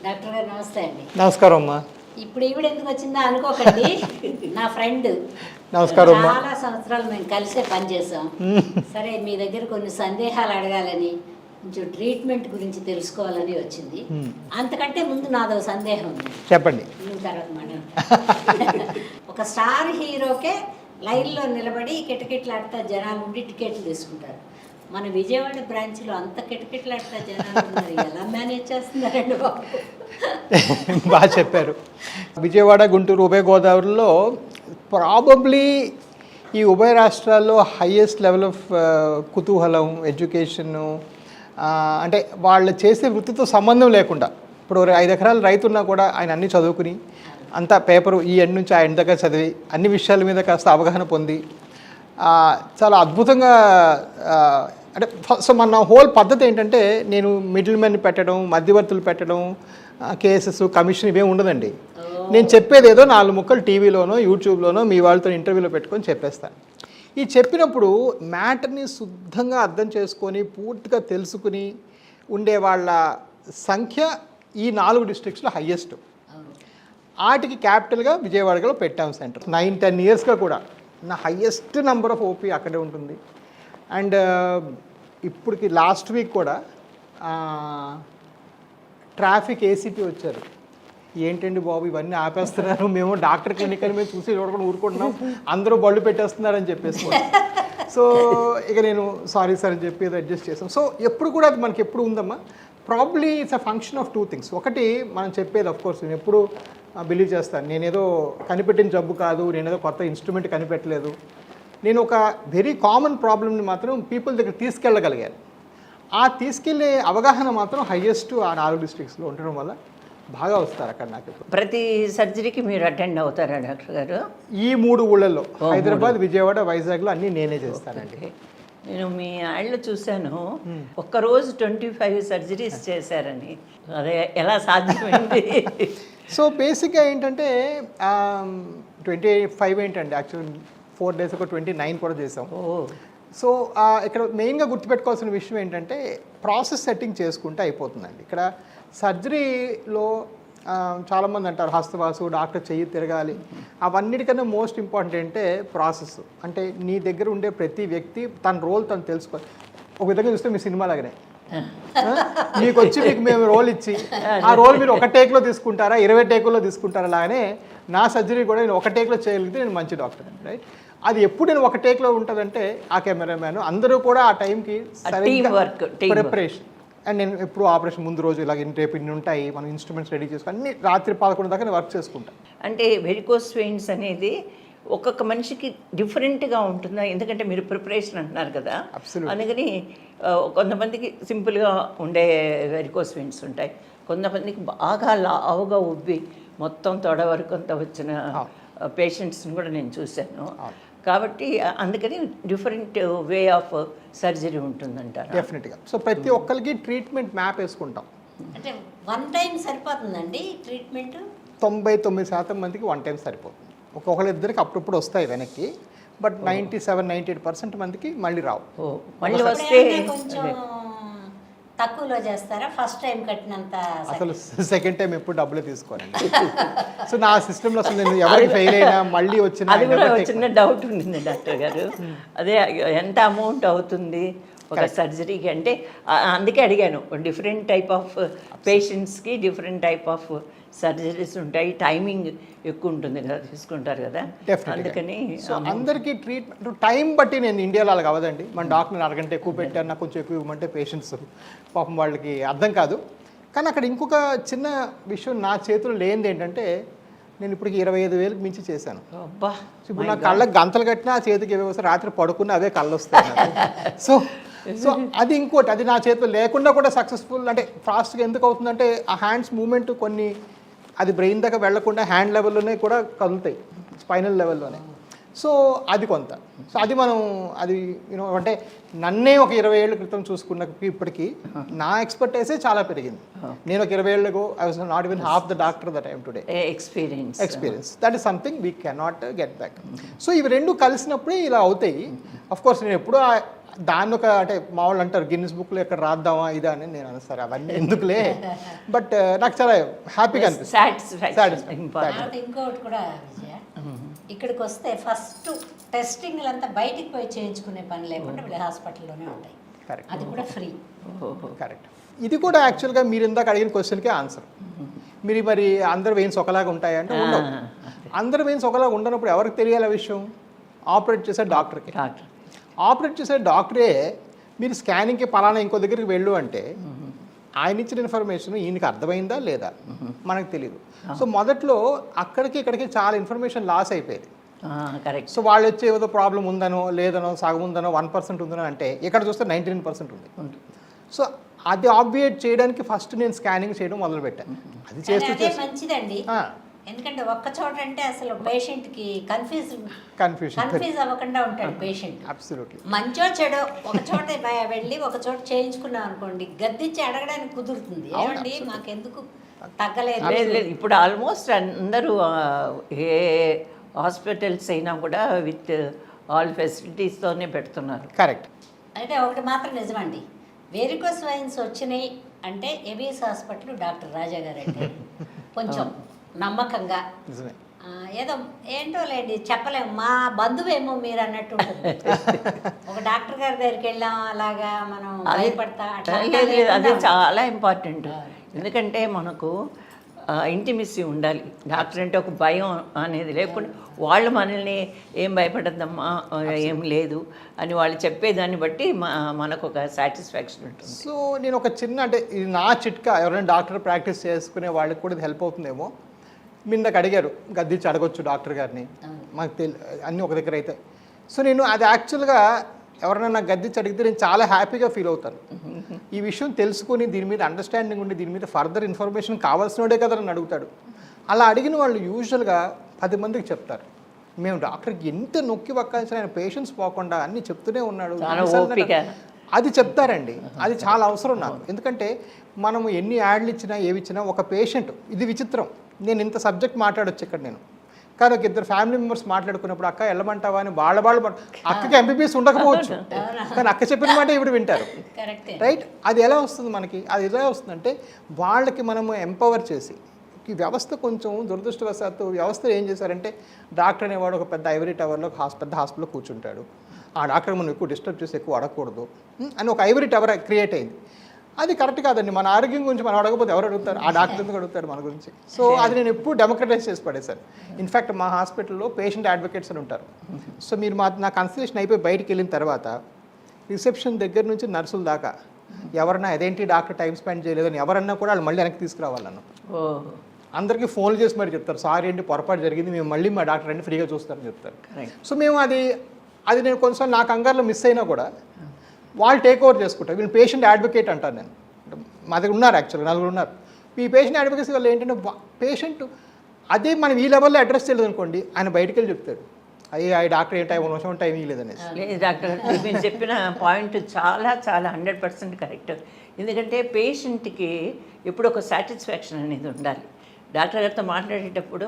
Doctor గారు నమస్తే అండి. నమస్కారం అమ్మా. ఇప్పుడు ఈవిడ ఎందుకు వచ్చిందా అనుకోకండి, నా ఫ్రెండ్. నమస్కారం అమ్మా. చాలా సంవత్సరాలు మేము కలిసే పనిచేసాం. సరే మీ దగ్గర కొన్ని సందేహాలు అడగాలని, కొంచెం ట్రీట్మెంట్ గురించి తెలుసుకోవాలని వచ్చింది. అంతకంటే ముందు నాదో సందేహం ఉంది, చెప్పండి. తర్వాత మాట. ఒక స్టార్ హీరోకే లైన్లో నిలబడి కిటకిట్లాడుతా జనాలు ఉండి టికెట్లు తీసుకుంటారు. మన విజయవాడ బ్రాంచ్లో అంత కిటకిట్లాడుతా జనాలు ఉన్నారు, ఎలా మేనేజ్ చేస్తున్నారండి బాబు? బాగా చెప్పారు. విజయవాడ, గుంటూరు, ఉభయ గోదావరిలో ప్రాబబ్లీ ఈ ఉభయ రాష్ట్రాల్లో హయ్యెస్ట్ లెవెల్ ఆఫ్ కుతూహలం, ఎడ్యుకేషను, అంటే వాళ్ళు చేసే వృత్తితో సంబంధం లేకుండా, ఇప్పుడు 5 ఎకరాల రైతు ఉన్నా కూడా ఆయన అన్నీ చదువుకుని అంతా పేపరు ఈ ఎండ్ నుంచి ఆ ఎండ్ దగ్గర చదివి అన్ని విషయాల మీద కాస్త అవగాహన పొంది చాలా అద్భుతంగా, అంటే సో మన హోల్ పద్ధతి ఏంటంటే, నేను మిడిల్ మెన్ పెట్టడం, మధ్యవర్తులు పెట్టడం, కేసెస్, కమిషన్ ఇవేం ఉండదండి. నేను చెప్పేది ఏదో 4 ముక్కలు టీవీలోనో యూట్యూబ్లోనో మీ వాళ్ళతో ఇంటర్వ్యూలో పెట్టుకొని చెప్పేస్తాను. ఈ చెప్పినప్పుడు మ్యాటర్ని శుద్ధంగా అర్థం చేసుకొని పూర్తిగా తెలుసుకుని ఉండే వాళ్ళ సంఖ్య ఈ 4 డిస్ట్రిక్ట్స్లో హయ్యెస్ట్. వాటికి క్యాపిటల్గా విజయవాడలో పెట్టాం సెంటర్. 9-10 ఇయర్స్గా కూడా నా హయ్యెస్ట్ నెంబర్ ఆఫ్ ఓపీ అక్కడే ఉంటుంది. అండ్ ఇప్పటికి లాస్ట్ వీక్ కూడా ట్రాఫిక్ ఏసీపీ వచ్చారు. ఏంటండి బాబు ఇవన్నీ ఆపేస్తున్నారు, మేము డాక్టర్ క్లినిక్ అని మేము చూసి చూడకుండా ఊరుకుంటున్నాం, అందరూ బళ్ళు పెట్టేస్తున్నారని చెప్పేసి. సో ఇక నేను సారీ సార్ అని చెప్పి ఏదో అడ్జస్ట్ చేసాం. సో ఎప్పుడు కూడా అది మనకి ఎప్పుడు ఉందమ్మా, probably it's a function of 2 things. ఒకటి మనం చెప్పేది, అఫ్ కోర్స్ నేను ఎప్పుడు బిలీవ్ చేస్తాను, నేనేదో కనిపెట్టిన జబ్బు కాదు, నేనేదో కొత్త ఇన్స్ట్రుమెంట్ కనిపెట్టలేదు. నేను ఒక వెరీ కామన్ ప్రాబ్లమ్ని మాత్రం పీపుల్ దగ్గర తీసుకెళ్ళగలిగాను. ఆ తీసుకెళ్ళే అవగాహన మాత్రం హయ్యెస్ట్ ఆ 4 డిస్ట్రిక్ట్స్లో ఉండడం వల్ల బాగా వస్తారు అక్కడ. నాకు ప్రతి సర్జరీకి మీరు అటెండ్ అవుతారా డాక్టర్ గారు? ఈ 3 ఊళ్ళల్లో హైదరాబాద్, విజయవాడ, వైజాగ్లో అన్నీ నేనే చేస్తానండి. నేను మీ యాడ్లో చూశాను, ఒక్కరోజు 25 సర్జరీస్ చేశారని. అదే ఎలా సాధ్యమైంది? సో బేసిక్గా ఏంటంటే 25 ఏంటండి, యాక్చువల్ 4 days ఒక 29 కూడా చేసాం. సో ఇక్కడ మెయిన్గా గుర్తుపెట్టుకోవాల్సిన విషయం ఏంటంటే, ప్రాసెస్ సెట్టింగ్ చేసుకుంటే అయిపోతుందండి. ఇక్కడ సర్జరీలో చాలామంది అంటారు హస్తవాసు, డాక్టర్ చెయ్యి తిరగాలి. అవన్నిటికన్నా మోస్ట్ ఇంపార్టెంట్ అంటే ప్రాసెస్. అంటే నీ దగ్గర ఉండే ప్రతి వ్యక్తి తన రోల్ తను తెలుసుకోవాలి. ఒక విధంగా చూస్తే మీ సినిమా లాగానే, మీకు వచ్చి మీకు మేము రోల్ ఇచ్చి ఆ రోల్ మీరు 1 టేక్లో తీసుకుంటారా, 20 టేకుల్లో తీసుకుంటారా? లాగానే నా సర్జరీ కూడా నేను 1 టేక్లో చేయగలిగితే నేను మంచి డాక్టర్ అండి, రైట్? అది ఎప్పుడు నేను 1 టేక్లో ఉంటుందంటే, ఆ కెమెరామ్యాన్ అందరూ కూడా ఆ టైంకి ప్రిపరేషన్. అండ్ నేను ఎప్పుడు ఆపరేషన్ ముందు రోజు ఇలాగ రేపు ఇన్ని ఉంటాయి, మనం ఇన్స్ట్రుమెంట్స్ రెడీ చేసుకుని అన్ని రాత్రి 11 దాకా నేను వర్క్ చేసుకుంటాను. అంటే వెరికోస్ వెయిన్స్ అనేది ఒక్కొక్క మనిషికి డిఫరెంట్గా ఉంటుందా? ఎందుకంటే మీరు ప్రిపరేషన్ అంటున్నారు కదా, అందుకని కొంతమందికి సింపుల్గా ఉండే వెరికోస్ వెయిన్స్ ఉంటాయి, కొంతమందికి బాగా లావుగా ఉబ్బి మొత్తం తొడ వరకు అంతా వచ్చిన పేషెంట్స్ని కూడా నేను చూశాను. కాబట్టి అందుకని డిఫరెంట్ వే ఆఫ్ సర్జరీ ఉంటుందంటారు. డెఫినెట్గా. సో ప్రతి ఒక్కరికి ట్రీట్మెంట్ మ్యాప్ వేసుకుంటాం. అంటే 1 time సరిపోతుందండి ట్రీట్మెంట్? 99% మందికి 1 time సరిపోతుంది. ఒక్కొక్కరిద్దరికి అప్పుడప్పుడు వస్తాయి వెనక్కి, బట్ 97-98% మందికి మళ్ళీ రావు. మళ్ళీ వస్తే కొంచెం తక్కువలో చేస్తారా? ఫస్ట్ టైం కట్టినంత? అసలు సెకండ్ టైం ఎప్పుడు డబ్బులే తీసుకోనండి. సో నా సిస్టంలో అసలు నేను ఎవరికి ఫెయిల్ అయినా మళ్ళీ వచ్చిన అది కూడా చిన్న డౌట్ ఉండింది డాక్టర్ గారు. అదే ఎంత అమౌంట్ అవుతుంది ఒక సర్జరీకి అంటే? అందుకే అడిగాను. డిఫరెంట్ టైప్ ఆఫ్ పేషెంట్స్కి డిఫరెంట్ టైప్ ఆఫ్ సర్జరీస్ ఉంటాయి, టైమింగ్ ఎక్కువ ఉంటుంది కదా, తీసుకుంటారు కదా, అందుకని. సో అందరికీ ట్రీట్మెంట్ టైం బట్టి, నేను ఇండియాలో అలాగ అవ్వదండి. మన డాక్టర్ 1 గంట ఎక్కువ పెట్టారు, నాకు కొంచెం ఎక్కువ ఇవ్వమంటే పేషెంట్స్ పాపం వాళ్ళకి అర్థం కాదు. కానీ అక్కడ ఇంకొక చిన్న విషయం నా చేతుల్లో లేనిది ఏంటంటే, నేను ఇప్పటికి 25,000కి మించి చేశాను. ఇప్పుడు నా కళ్ళకి గంతలు కట్టినా ఆ చేతికి ఏవో వస్తే రాత్రి పడుకున్నా అవే కళ్ళు వస్తాయి. సో అది ఇంకోటి, అది నా చేతిలో లేకుండా కూడా సక్సెస్ఫుల్. అంటే ఫాస్ట్గా ఎందుకు అవుతుందంటే, ఆ హ్యాండ్స్ మూమెంట్ కొన్ని అది బ్రెయిన్ దాకా వెళ్లకుండా హ్యాండ్ లెవెల్లోనే కూడా కదులుతాయి, స్పైనల్ లెవెల్లోనే. సో అది కొంత. సో అది మనం అది అంటే నన్నే ఒక 20 ఏళ్ళ క్రితం చూసుకున్న ఇప్పటికీ నా ఎక్స్పర్టైజే చాలా పెరిగింది. నేను ఒక 20 ఏళ్ళకు I was not even half the doctor that I am today. Experience that is something we cannot get back. So ఇవి 2 కలిసినప్పుడే ఇలా అవుతాయి. అఫ్ కోర్స్ నేను ఎప్పుడూ దాన్ని ఒక అంటే మా వాళ్ళు అంటారు గిన్నిస్ బుక్లో ఎక్కడ రాద్దామా ఇదా అని నేను అన్నాను సరే అవన్నీ ఎందుకులే బట్ నాకు చాలా హ్యాపీగా అనిపిస్తుంది. సాటిస్ఫాక్షన్ తర్వాత ఇంకొకటి కూడా విజయ, ఇక్కడికి వస్తే ఫస్ట్ టెస్టింగ్లు అంతా బయటికి పోయి చేయించుకునే పని లేకుండా వీళ్ళ హాస్పిటల్లోనే ఉంటాయి. కరెక్ట్ అది కూడా ఫ్రీ. కరెక్ట్. ఇది కూడా యాక్చువల్గా మీరు ఇందాక అడిగిన క్వశ్చన్కే ఆన్సర్. మీరు మరి అందరు వెయిన్స్ ఒకలాగా ఉంటాయంటే ఉండవు. అందరు వెయిన్స్ ఒకలాగా ఉండనప్పుడు ఎవరికి తెలియాలి ఆ విషయం? ఆపరేట్ చేసే డాక్టర్కి. ఆపరేట్ చేసే డాక్టరే మీరు స్కానింగ్కి పలానా ఇంకో దగ్గరికి వెళ్ళు అంటే ఆయన ఇచ్చిన ఇన్ఫర్మేషన్ ఈయనకి అర్థమైందా లేదా మనకు తెలియదు. సో మొదట్లో అక్కడికి ఇక్కడికి చాలా ఇన్ఫర్మేషన్ లాస్ అయిపోయేది. కరెక్ట్. సో వాళ్ళు వచ్చే ఏదో ప్రాబ్లం ఉందనో లేదనో సగం ఉందనో 1% ఉందనో అంటే ఇక్కడ చూస్తే 99% ఉంది. సో అది ఆబ్వియేట్ చేయడానికి ఫస్ట్ నేను స్కానింగ్ చేయడం మొదలుపెట్టాను. అది చేస్తూ అదే మంచిదండి. ఆ. ఎందుకంటే ఒక్క చోట అంటే అసలు పేషెంట్కి కన్ఫ్యూజ్ అవ్వకుండా ఉంటాడు పేషెంట్. అబ్సల్యూట్లీ. మంచో చెడో ఒక చోట వెళ్ళి ఒక చోట చేయించుకున్నాం అనుకోండి, గద్దించి అడగడానికి కుదురుతుంది. ఏమండి మాకెందుకు తగ్గలేదు? లేదు, ఇప్పుడు ఆల్మోస్ట్ అందరూ ఏ హాస్పిటల్స్ అయినా కూడా విత్ ఆల్ ఫెసిలిటీస్తోనే పెడుతున్నారు. కరెక్ట్. అయితే ఒకటి మాత్రం నిజమండి, వెరికోస్ వెయిన్స్ వచ్చినాయి అంటే ఎబిఎస్ హాస్పిటల్ డాక్టర్ రాజా గారు అంటే కొంచెం నమ్మకంగా ఏదో ఏంటో లేండి చెప్పలేము, మా బంధువేమో మీరు అన్నట్టు ఉంటుంది. ఒక డాక్టర్ గారి దగ్గరికి వెళ్ళాం అలాగా మనం భయపడతా అది చాలా ఇంపార్టెంట్. ఎందుకంటే మనకు ఇంటిమిసీ ఉండాలి. డాక్టర్ అంటే ఒక భయం అనేది లేకుండా వాళ్ళు మనల్ని ఏం భయపడద్దమ్మా ఏం లేదు అని వాళ్ళు చెప్పేదాన్ని బట్టి మనకు ఒక సాటిస్ఫాక్షన్ ఉంటుంది. సో నేను ఒక చిన్న అంటే ఇది నా చిట్కా, ఎవరైనా డాక్టర్ ప్రాక్టీస్ చేసుకునే వాళ్ళకి కూడా ఇది హెల్ప్ అవుతుందేమో. మీరు నాకు అడిగారు గద్దించి అడగొచ్చు డాక్టర్ గారిని, మాకు అన్నీ ఒక దగ్గర అయితే. సో నేను అది యాక్చువల్గా ఎవరైనా నాకు గద్దించి అడిగితే నేను చాలా హ్యాపీగా ఫీల్ అవుతాను. ఈ విషయం తెలుసుకుని దీని మీద అండర్స్టాండింగ్ ఉండి దీని మీద ఫర్దర్ ఇన్ఫర్మేషన్ కావాల్సినోడే కదా నన్ను అడుగుతాడు. అలా అడిగిన వాళ్ళు యూజువల్గా 10 మందికి చెప్తారు, మేము డాక్టర్కి ఎంత నొక్కి పక్కాల్సిన ఆయన పేషెంట్స్ పోకుండా అన్నీ చెప్తూనే ఉన్నాడు. అది చెప్తారండి. అది చాలా అవసరం నాకు. ఎందుకంటే మనము ఎన్ని యాడ్లు ఇచ్చినా ఏవి ఇచ్చినా ఒక పేషెంట్, ఇది విచిత్రం, నేను ఇంత సబ్జెక్ట్ మాట్లాడొచ్చు ఇక్కడ నేను, కానీ ఒక 2 ఫ్యామిలీ మెంబర్స్ మాట్లాడుకున్నప్పుడు అక్క వెళ్ళమంటావా అని వాళ్ళు అక్కకి ఎంబీబీఎస్ ఉండకపోవచ్చు, కానీ అక్క చెప్పిన మాట ఇప్పుడు వింటారు. రైట్. అది ఎలా వస్తుంది మనకి? అది ఎలా వస్తుందంటే వాళ్ళకి మనము ఎంపవర్ చేసి, ఈ వ్యవస్థ కొంచెం దురదృష్టవశాత్తు వ్యవస్థ ఏం చేశారంటే డాక్టర్ అనేవాడు ఒక పెద్ద ఐవరీ టవర్లో పెద్ద హాస్పిటల్లో కూర్చుంటాడు. ఆ డాక్టర్ మనం ఎక్కువ డిస్టర్బ్ చేసి ఎక్కువ అడగకూడదు అని ఒక ఐవరీ టవర్ క్రియేట్ అయింది. అది కరెక్ట్ కాదండి. మన ఆరోగ్యం గురించి మనం అడగకపోతే ఎవరు అడుగుతారు? ఆ డాక్టర్ ఎందుకు అడుగుతారు మన గురించి? సో అది నేను ఎప్పుడు డెమోక్రటైజ్ చేసి పడేశాను. ఇన్ఫ్యాక్ట్ మా హాస్పిటల్లో పేషెంట్ అడ్వకేట్స్ అని ఉంటారు. సో మీరు నా కన్సల్టేషన్ అయిపోయి బయటికి వెళ్ళిన తర్వాత రిసెప్షన్ దగ్గర నుంచి నర్సుల దాకా ఎవరన్నా అదేంటి డాక్టర్ టైం స్పెండ్ చేయలేదని ఎవరన్నా కూడా వాళ్ళు మళ్ళీ వెనక్కి తీసుకురావాలన్నా అందరికీ ఫోన్లు చేసి మరి చెప్తారు, సారీ ఏంటి పొరపాటు జరిగింది, మేము మళ్ళీ మా డాక్టర్ అంటే ఫ్రీగా చూస్తారని చెప్తారు. సో మేము అది నేను కొంచెం నా కంగారులో మిస్ అయినా కూడా వాళ్ళు టేక్ ఓవర్ చేసుకుంటారు. వీళ్ళు పేషెంట్ అడ్వకేట్ అంటారు. నేను మా దగ్గర ఉన్నారు యాక్చువల్గా 4 ఉన్నారు. ఈ పేషెంట్ అడ్వకేసీ వల్ల ఏంటంటే పేషెంట్ అదే మనం ఈ లెవెల్లో అడ్రస్ చేయలేదు అనుకోండి, ఆయన బయటికి వెళ్ళి చెప్తాడు, అయ్యి ఆ డాక్టర్ ఏ టైం 1 నిమిషం టైం ఇవ్వలేదనేసి. లేదు డాక్టర్, మీరు చెప్పిన పాయింట్ చాలా 100% కరెక్ట్. ఎందుకంటే పేషెంట్కి ఎప్పుడు ఒక సాటిస్ఫాక్షన్ అనేది ఉండాలి. డాక్టర్ గారితో మాట్లాడేటప్పుడు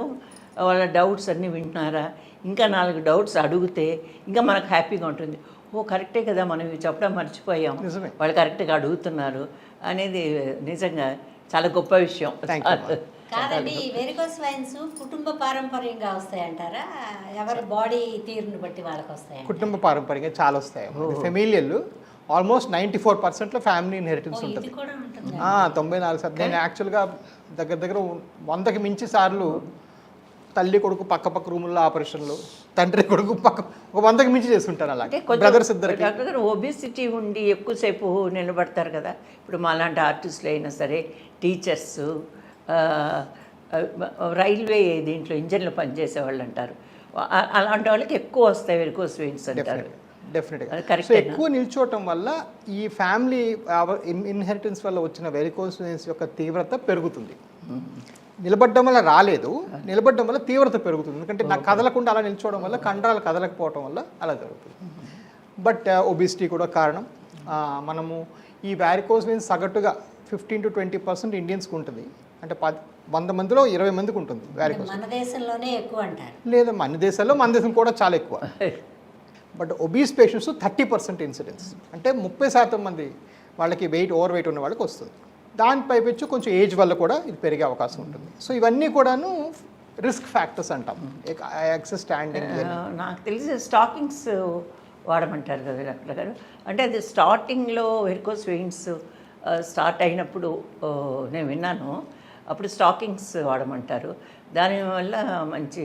వాళ్ళ డౌట్స్ అన్నీ వింటున్నారా, ఇంకా 4 డౌట్స్ అడిగితే ఇంకా మనకు హ్యాపీగా ఉంటుంది. ఓ కరెక్టే కదా, మనం ఇవి చెప్పడం మర్చిపోయాం, వాళ్ళు కరెక్ట్గా అడుగుతున్నారు అనేది నిజంగా చాలా గొప్ప విషయం. కాదండి, వెరికోస్ వెయిన్స్ కుటుంబ పారంపర్యంగా వస్తాయంటారా? ఎవరి బాడీ తీరుని బట్టి వాళ్ళకి వస్తాయి? కుటుంబ పారంపర్యంగా చాలా వస్తాయి. ఫెమిలియల్ ఆల్మోస్ట్ 94% ఫ్యామిలీ ఇన్హెరిటెన్స్ ఉంటుంది. 94%. నేను యాక్చువల్గా దగ్గర 100కి మించి సార్లు తల్లి కొడుకు పక్క రూముల్లో ఆపరేషన్లు, తండ్రి కొడుకు ఒక 100కి మించి చేస్తుంటారు. అలాగే బ్రదర్స్ ఇద్దరు. డాక్టర్ గారు ఒబిసిటీ ఉండి ఎక్కువసేపు నిలబడతారు కదా, ఇప్పుడు మాలాంటి ఆర్టిస్టులు అయినా సరే, టీచర్స్, రైల్వే దీంట్లో ఇంజన్లు పనిచేసే వాళ్ళు అంటారు, అలాంటి వాళ్ళకి ఎక్కువ వస్తాయి వెరికోస్ వెయిన్స్ అంటారు. డెఫినెట్గా. సో ఎక్కువ నిల్చోవటం వల్ల ఈ ఫ్యామిలీ ఇన్హెరిటెన్స్ వల్ల వచ్చిన వెరికోస్ వెయిన్స్ యొక్క తీవ్రత పెరుగుతుంది. నిలబడ్డం వల్ల రాలేదు, నిలబడ్డం వల్ల తీవ్రత పెరుగుతుంది. ఎందుకంటే నాకు కదలకుండా అలా నిల్చోవడం వల్ల కండరాలు కదలకపోవడం వల్ల అలా జరుగుతుంది. బట్ ఒబిసిటీ కూడా కారణం. మనము ఈ వారికోస్ వెయిన్స్ సగటుగా 15 to 20% ఇండియన్స్కి ఉంటుంది. అంటే 100 మందిలో 20 మందికి ఉంటుంది వారికోస్. మన దేశంలోనే ఎక్కువ అంటారు. లేదా మన దేశంలో, మన దేశం కూడా చాలా ఎక్కువ. బట్ ఒబీస్ పేషెంట్స్ 30% ఇన్సిడెన్స్, అంటే 30% మంది వాళ్ళకి ఓవర్ వెయిట్ ఉన్న వాళ్ళకి వస్తుంది. దానిపై వచ్చి కొంచెం ఏజ్ వల్ల కూడా ఇది పెరిగే అవకాశం ఉంటుంది. సో ఇవన్నీ కూడాను రిస్క్ ఫ్యాక్టర్స్ అంటాం. Excess standing. నాకు తెలిసి స్టాకింగ్స్ వాడమంటారు కదా డాక్టర్ గారు, అంటే అది స్టార్టింగ్లో వెరికోస్ వెయిన్స్ స్టార్ట్ అయినప్పుడు నేను విన్నాను, అప్పుడు స్టాకింగ్స్ వాడమంటారు. దానివల్ల మంచి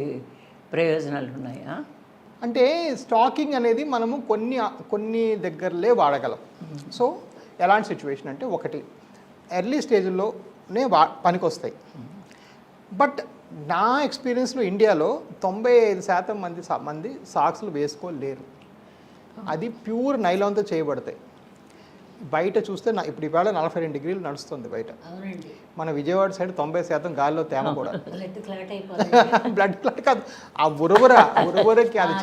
ప్రయోజనాలు ఉన్నాయా? అంటే స్టాకింగ్ అనేది మనము కొన్ని దగ్గరలే వాడగలం. సో ఎలాంటి సిచ్యువేషన్ అంటే, ఒకటి ఎర్లీ స్టేజ్లోనే పనికొస్తాయి. బట్ నా ఎక్స్పీరియన్స్లో ఇండియాలో 95% మంది సాక్స్లు వేసుకోలేరు. అది ప్యూర్ నైలాన్తో చేయబడతాయి. బయట చూస్తే ఇప్పుడు ఇవాళ 42 డిగ్రీలు నడుస్తుంది బయట. అవునండి. మన విజయవాడ సైడ్ 90% గాలిలో తేమ కూడా. బ్లడ్ క్లాట్ అయిపోతుంది. బ్లడ్ క్లాట్ కాదు, ఆ ఉరువరకి అది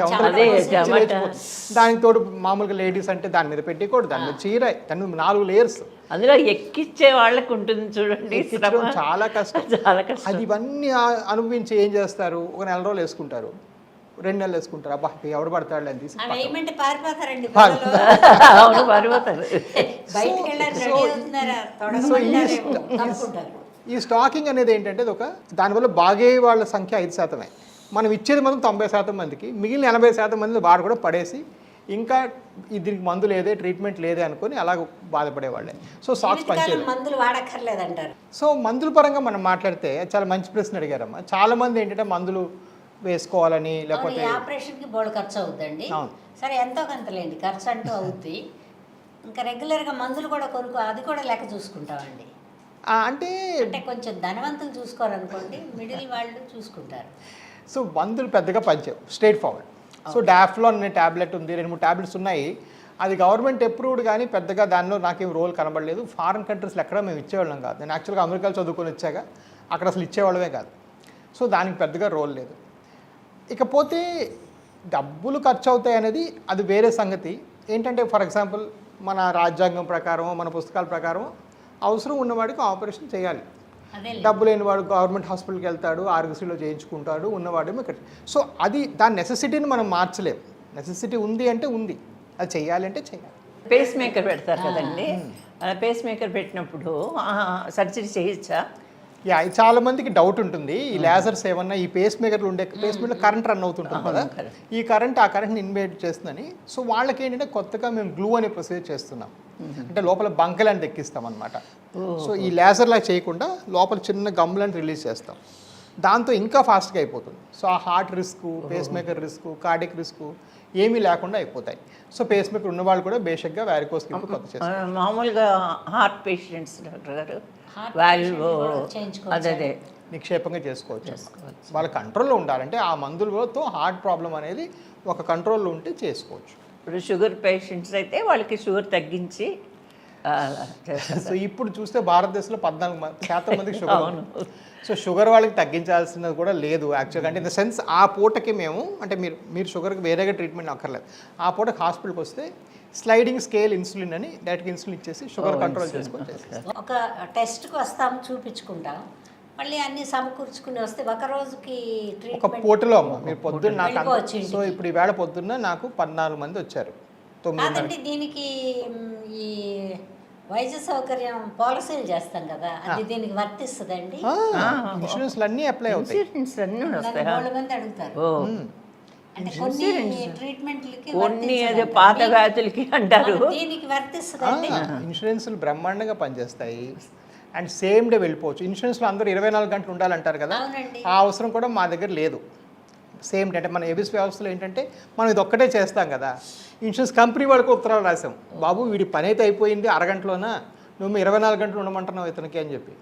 దానికి తోడు మామూలుగా లేడీస్ అంటే దాని మీద పెట్టికూడదు, దాని మీద చీర, దాని మీద 4 లేయర్స్. అందులో ఎక్కిచ్చే వాళ్ళకు ఉంటుంది చూడండి, చాలా కష్టం. చాలా కష్టం. అది ఇవన్నీ అనుభవించి ఏం చేస్తారు, ఒక 4 రోజులు వేసుకుంటారు, 2 నెలలు వేసుకుంటారు. అబ్బా ఎవడు పడతాడు అని తీసి వేయమంటే పారిపోతారండి. అవును, పారిపోతారు. బయటకు వెళ్ళారు, రెడీ అవుతున్నారా, తొడగమంటారు. ఈ స్టాకింగ్ అనేది ఏంటంటే దానివల్ల బాగే వాళ్ళ సంఖ్య 5%. మనం ఇచ్చేది మాత్రం 90% మందికి, మిగిలిన 80% మంది వాడు కూడా పడేసి ఇంకా దీనికి మందు లేదే, ట్రీట్మెంట్ లేదే అనుకొని అలా బాధపడేవాళ్ళే. సో సాక్స్ పనిచేయలేదు. మందులు వాడక్కర్లేదంటారు. సో మందుల పరంగా మనం మాట్లాడితే చాలా మంచి ప్రశ్న అడిగారమ్మా. చాలా మంది ఏంటంటే మందులు వేసుకోవాలని, లేకపోతే ఆపరేషన్కి బోర్డు ఖర్చు అవుతుందండి. సరే ఎంతో కొంతలేండి ఖర్చు అంటూ అవుద్ది. ఇంకా రెగ్యులర్గా మందులు కూడా అది కూడా లెక్క చూసుకుంటామండి. అంటే కొంచెం ధనవంతులు చూసుకోరనుకోండి, మిడిల్ వాళ్ళు చూసుకుంటారు. సో మందులు పెద్దగా పనిచేయవు, స్ట్రైట్ ఫార్వర్డ్. సో డాఫ్లో అనే ట్యాబ్లెట్ ఉంది, 2-3 ట్యాబ్లెట్స్ ఉన్నాయి. అది గవర్నమెంట్ అప్రూవ్డ్, కానీ పెద్దగా దానిలో నాకేం రోల్ కనబడలేదు. ఫారిన్ కంట్రీస్లో ఎక్కడ మేము ఇచ్చేవాళ్ళం కాదు. నేను యాక్చువల్గా అమెరికాలో చదువుకొని వచ్చాక అక్కడ అసలు ఇచ్చేవాళ్ళమే కాదు. సో దానికి పెద్దగా రోల్ లేదు. ఇకపోతే డబ్బులు ఖర్చు అవుతాయి అనేది అది వేరే సంగతి. ఏంటంటే ఫర్ ఎగ్జాంపుల్ మన రాజ్యాంగం ప్రకారం, మన పుస్తకాల ప్రకారం అవసరం ఉన్నవాడికి ఆపరేషన్ చేయాలి. డబ్బు లేనివాడు గవర్నమెంట్ హాస్పిటల్కి వెళ్తాడు, ఆరోగ్యశ్రీలో చేయించుకుంటాడు, ఉన్నవాడేమో ఇక్కడ. సో దాని నెసెసిటీని మనం మార్చలేము. నెసెసిటీ ఉంది అంటే ఉంది, అది చేయాలి అంటే చేయాలి. పేస్ మేకర్ పెడతారు కదండి, పేస్ మేకర్ పెట్టినప్పుడు సర్జరీ చేయొచ్చా? ఇది చాలా మందికి డౌట్ ఉంటుంది. ఈ లేజర్స్ ఏమన్నా ఈ పేస్ మేకర్లు ఉండే పేస్ మేకర్ కరెంట్ రన్ అవుతుంటుంది కదా, ఈ కరెంట్ ఆ కరెంట్ని ఇన్వేట్ చేస్తుందని. సో వాళ్ళకి ఏంటంటే కొత్తగా మేము గ్లూ అనే ప్రొసీజర్ చేస్తున్నాం. అంటే లోపల బంకలని ఎక్కిస్తాం అనమాట. సో ఈ లేజర్లా చేయకుండా లోపల చిన్న గమ్లను రిలీజ్ చేస్తాం. దాంతో ఇంకా ఫాస్ట్గా అయిపోతుంది. సో ఆ heart risk, pacemaker risk, cardiac risk ఏమీ లేకుండా అయిపోతాయి. సో పేస్ మేకర్ ఉన్న వాళ్ళు కూడా బేసిక్గా వారికోస్ ఇప్పుడు కొత్త చేస్తారు. మామూలుగా హార్ట్ పేషెంట్స్ డాక్టర్ గారు వాల్వ్ అదే నిక్షేపంగా చేసుకోవచ్చు. వాళ్ళ కంట్రోల్లో ఉండాలంటే ఆ మందులతో హార్ట్ ప్రాబ్లం అనేది ఒక కంట్రోల్లో ఉంటే చేసుకోవచ్చు. ఇప్పుడు షుగర్ పేషెంట్స్ అయితే వాళ్ళకి షుగర్ తగ్గించి సో ఇప్పుడు చూస్తే భారతదేశంలో 14% మందికి షుగర్. సో షుగర్ వాళ్ళకి తగ్గించాల్సినది కూడా లేదు యాక్చువల్గా. అంటే ఇన్ ద సెన్స్ ఆ పూటకి మేము అంటే మీరు షుగర్కి వేరేగా ట్రీట్మెంట్ అక్కర్లేదు. ఆ పూటకి హాస్పిటల్కి వస్తే స్లైడింగ్ స్కేల్ ఇన్సులిన్ అని డైరెక్ట్గా ఇన్సులిన్ ఇచ్చేసి షుగర్ కంట్రోల్ చేసుకొని ఒక టెస్ట్కి వస్తాం, చూపించుకుంటాం, మళ్ళీ అన్ని సమకూర్చుకుని వస్తే ఒక రోజుకి ఒక పూటలో అమ్మ మీరు పొద్దున్న నాకు. సో ఇప్పుడు ఈవేళ పొద్దున్న నాకు 14 మంది వచ్చారు. 9 దీనికి ఈ వైద్య సౌకర్యం పాలసీలు చేస్తాం కదా, అది దీనికి వర్తిస్తుందండి. ఇన్సూరెన్స్లు అన్నీ అప్లై అవుతాయి. మంది అడుగుతారు. అంటే కొన్ని ట్రీట్మెంట్లకి కొన్ని పాత వ్యాధులకి అంటారు, దీనికి వర్తిస్తుందండి. ఇన్సూరెన్స్లు బ్రహ్మాండంగా పనిచేస్తాయి అండ్ సేమ్ డే వెళ్ళిపోవచ్చు. ఇన్సూరెన్స్లో అందరూ 24 గంటలు ఉండాలంటారు కదా, ఆ అవసరం కూడా మా దగ్గర లేదు. సేమ్ డే అంటే మన ఏబిఎస్ వ్యవస్థలో ఏంటంటే మనం ఇది ఒక్కటే చేస్తాం కదా. ఇన్సూరెన్స్ కంపెనీ వాళ్ళకు ఉత్తరాలు రాసాం, బాబు వీడి పని అయితే అయిపోయింది, అరగంటలోనా నువ్వు 24 గంటలు ఉండమంటున్నావు ఇతనికి అని చెప్పి.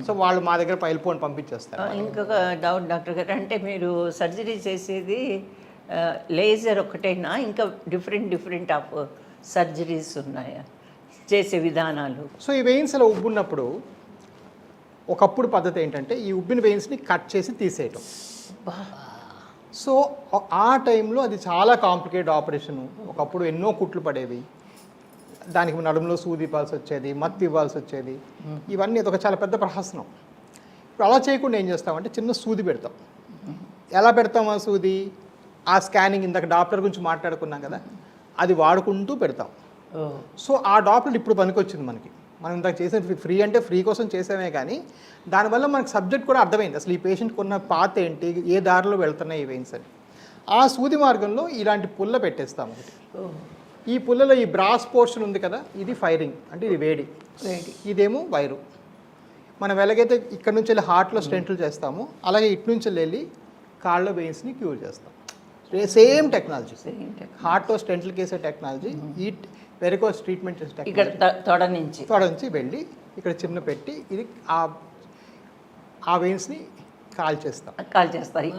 సో వాళ్ళు మా దగ్గర ఫోన్ పంపించేస్తారు. ఇంకొక డౌట్ డాక్టర్ గారు, అంటే మీరు సర్జరీ చేసేది లేజర్ ఒకటైనా ఇంకా డిఫరెంట్ ఆఫ్ సర్జరీస్ ఉన్నాయా చేసే విధానాలు? సో ఈ వెయిన్స్ అలా ఉబ్బున్నప్పుడు ఒకప్పుడు పద్ధతి ఏంటంటే ఈ ఉబ్బిన వెయిన్స్ని కట్ చేసి తీసేయటం. సో ఆ టైంలో అది చాలా కాంప్లికేటెడ్ ఆపరేషను. ఒకప్పుడు ఎన్నో కుట్లు పడేవి, దానికి నడుములో సూది ఇవ్వాల్సి వచ్చేది, మత్తు ఇవ్వాల్సి వచ్చేది. ఇవన్నీ అదొక చాలా పెద్ద ప్రహసనం. ఇప్పుడు అలా చేయకుండా ఏం చేస్తామంటే చిన్న సూది పెడతాం. ఎలా పెడతాం ఆ సూది? ఆ స్కానింగ్ ఇందాక డాక్టర్ గురించి మాట్లాడుకున్నాం కదా, అది వాడుకుంటూ పెడతాం. సో ఆ డాప్లెట్ ఇప్పుడు పనికొచ్చింది మనకి. మనం ఇందాక చేసిన ఫ్రీ అంటే ఫ్రీ కోసం చేసామే, కానీ దానివల్ల మనకు సబ్జెక్ట్ కూడా అర్థమైంది. అసలు ఈ పేషెంట్కి ఉన్న పాత ఏంటి, ఏ దారిలో వెళ్తున్నాయి ఈ వెయిన్స్ అని. ఆ సూది మార్గంలో ఇలాంటి పుల్ల పెట్టేస్తాం ఒకటి. ఈ పుల్లలో ఈ బ్రాస్ పోర్షన్ ఉంది కదా, ఇది ఫైరింగ్ అంటే ఇది వేడి, ఇదేమో వైరు. మనం ఎలాగైతే ఇక్కడ నుంచి వెళ్ళి హార్ట్లో స్టెంట్లు చేస్తామో అలాగే ఇటు నుంచి వెళ్ళి కాళ్ళ వెయిన్స్ని క్యూర్ చేస్తాం. సేమ్ టెక్నాలజీ, హార్ట్లో స్టెంట్లు వేసే టెక్నాలజీ, ఈ వెరికోస్ ట్రీట్మెంట్ చేసే టెక్నాలజీ. తొడ నుంచి వెళ్ళి ఇక్కడ చిన్న పెట్టి ఇది ఆ వెయిన్స్ని కాల్చేస్తారు.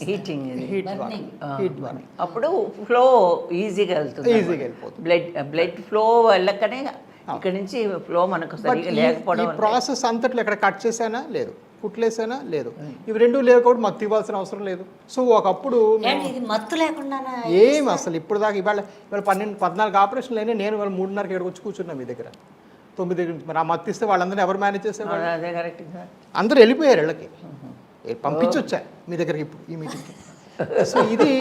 హీటింగ్ హీట్ అప్పుడు ఫ్లో ఈజీగా వెళ్తుంది. బ్లడ్ ఫ్లో వెళ్ళకనే ఇక్కడ నుంచి ఫ్లో మనకు సరిగా లేకపోవడం. ప్రాసెస్ అంతట్లో ఎక్కడ కట్ చేసానా లేదు, కుట్లేసానా లేదు, ఇవి రెండు లేవు కాబట్టి మత్తు ఇవ్వాల్సిన అవసరం లేదు. సో ఒకప్పుడు మత్తు లేకుండా ఏం అసలు ఇప్పుడు దాకా ఇవాళ 14 ఆపరేషన్లు అయినా నేను వాళ్ళు 3:30 ఇక్కడికి వచ్చి కూర్చున్నాం మీ దగ్గర 9 మరి ఆ మత్తు ఇస్తే వాళ్ళందరినీ ఎవరు మేనేజ్ చేసేవాళ్ళు? అదే కరెక్ట్. అందరూ వెళ్ళిపోయారు ఇళ్ళకి, పంపించొచ్చా మీ దగ్గరికి ఇప్పుడు ఈ మీటింగ్కి. సో ఇది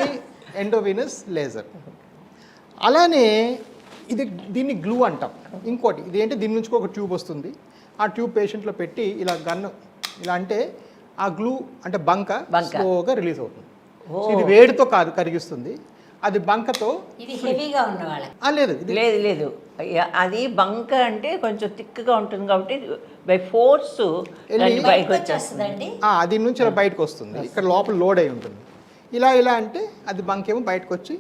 ఎండోవీనస్ లేజర్. అలానే దీన్ని గ్లూ అంటాం. ఇంకోటి ఇది ఏంటి, దీని నుంచి ఒక ట్యూబ్ వస్తుంది. ఆ ట్యూబ్ పేషెంట్లో పెట్టి ఇలా గన్ను ఇలా అంటే ఆ గ్లూ అంటే బంక స్లోగా రిలీజ్ అవుతుంది. సో ఇది వేడితో కాదు కరిగిస్తుంది, అది బంకతో. లేదు అది బంక అంటే కొంచెం థిక్గా ఉంటుంది కాబట్టి బై ఫోర్స్ బయటకు వచ్చేస్తుందండి. అది నుంచి ఇలా బయటకు వస్తుంది, ఇక్కడ లోపల లోడ్ అయి ఉంటుంది. ఇలా అంటే అది బంకేమో బయటకు వచ్చి